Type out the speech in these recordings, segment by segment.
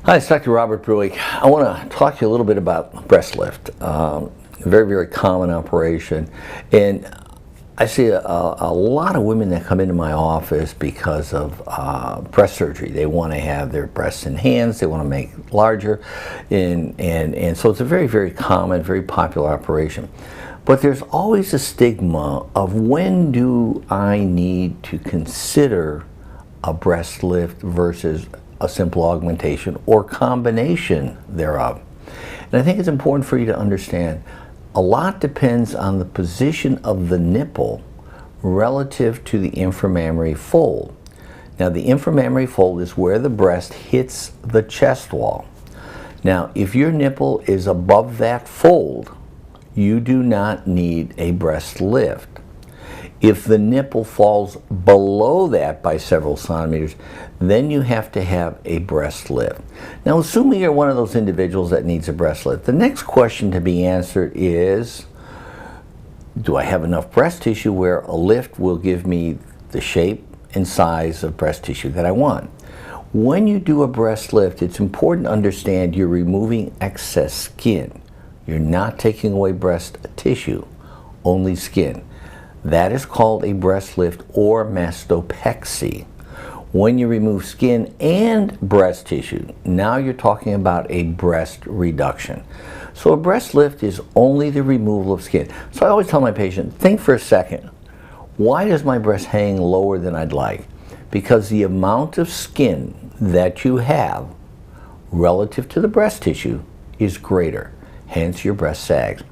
Hi, it's Dr. Robert Brueck. I want to talk to you a little bit about breast lift. A very, very common operation. And I see a lot of women that come into my office because of breast surgery. They want to have their breasts enhanced, they want to make larger, and so it's a very, very common, very popular operation. But there's always a stigma of when do I need to consider a breast lift versus a simple augmentation or combination thereof. And I think it's important for you to understand a lot depends on the position of the nipple relative to the inframammary fold. Now, the inframammary fold is where the breast hits the chest wall. Now, if your nipple is above that fold, you do not need a breast lift. If the nipple falls below that by several centimeters, then you have to have a breast lift. Now, assuming you're one of those individuals that needs a breast lift, the next question to be answered is, do I have enough breast tissue where a lift will give me the shape and size of breast tissue that I want? When you do a breast lift, it's important to understand you're removing excess skin. You're not taking away breast tissue, only skin. That is called a breast lift or mastopexy. When you remove skin and breast tissue, now you're talking about a breast reduction. So a breast lift is only the removal of skin. So I always tell my patient, think for a second, why does my breast hang lower than I'd like? Because the amount of skin that you have relative to the breast tissue is greater, hence your breast sags.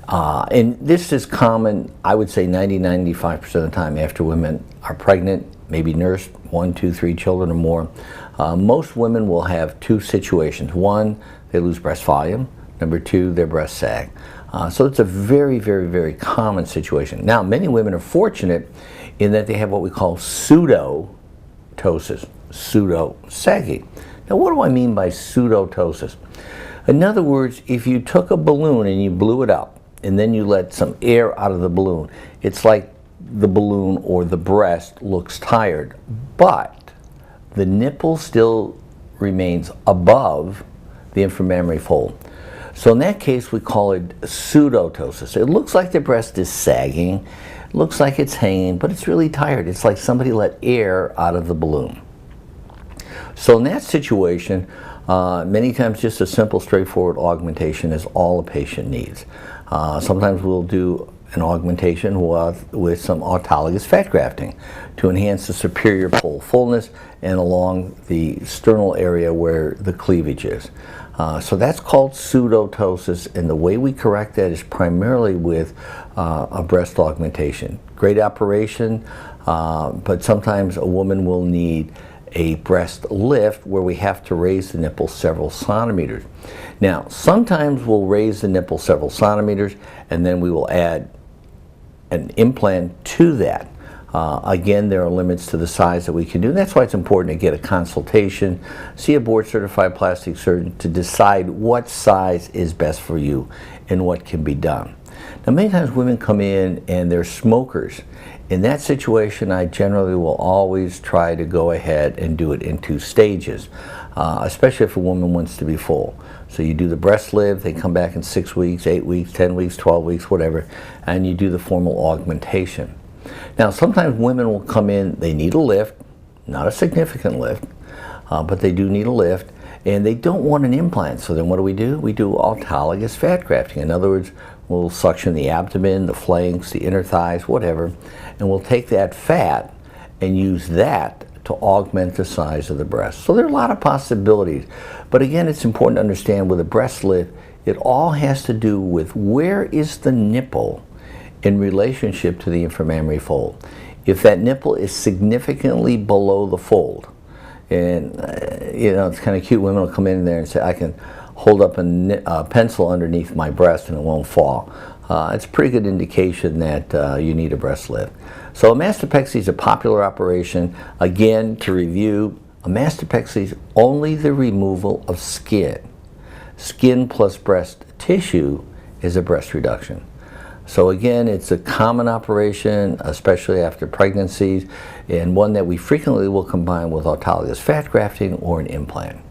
And this is common, I would say 90-95% of the time after women are pregnant, maybe nursed 1, 2, 3 children or more. Most women will have two situations. One, they lose breast volume. Number two, their breasts sag. So it's a very, very, very common situation. Now, many women are fortunate in that they have what we call pseudotosis, pseudo-sagging. Now, what do I mean by pseudotosis? In other words, if you took a balloon and you blew it up, and then you let some air out of the balloon, it's like the balloon or the breast looks tired, but the nipple still remains above the inframammary fold. So in that case, we call it pseudotosis. It looks like the breast is sagging, it looks like it's hanging, but it's really tired. It's like somebody let air out of the balloon. So in that situation, many times just a simple, straightforward augmentation is all a patient needs. Sometimes we'll do an augmentation with some autologous fat grafting to enhance the superior pole fullness and along the sternal area where the cleavage is. So that's called pseudotosis, and the way we correct that is primarily with a breast augmentation. Great operation, but sometimes a woman will need a breast lift where we have to raise the nipple several centimeters. Now, sometimes we'll raise the nipple several centimeters and then we will add an implant to that. Again, there are limits to the size that we can do. And that's why it's important to get a consultation, see a board-certified plastic surgeon to decide what size is best for you and what can be done. Now, many times women come in and they're smokers. In that situation, I generally will always try to go ahead and do it in 2 stages, especially if a woman wants to be full. So you do the breast lift, they come back in 6 weeks, 8 weeks, 10 weeks, 12 weeks, whatever, and you do the formal augmentation. Now, sometimes women will come in, they need a lift, not a significant lift, but they do need a lift, and they don't want an implant. So then what do? We do autologous fat grafting. In other words, we'll suction the abdomen, the flanks, the inner thighs, whatever, and we'll take that fat and use that to augment the size of the breast. So there are a lot of possibilities. But again, it's important to understand with a breast lift, it all has to do with where is the nipple in relationship to the inframammary fold. If that nipple is significantly below the fold, and you know, it's kind of cute, women will come in there and say, I can hold up a pencil underneath my breast and it won't fall. It's a pretty good indication that you need a breast lift. So a mastopexy is a popular operation. Again, to review, a mastopexy is only the removal of skin. Skin plus breast tissue is a breast reduction. So again, it's a common operation, especially after pregnancies, and one that we frequently will combine with autologous fat grafting or an implant.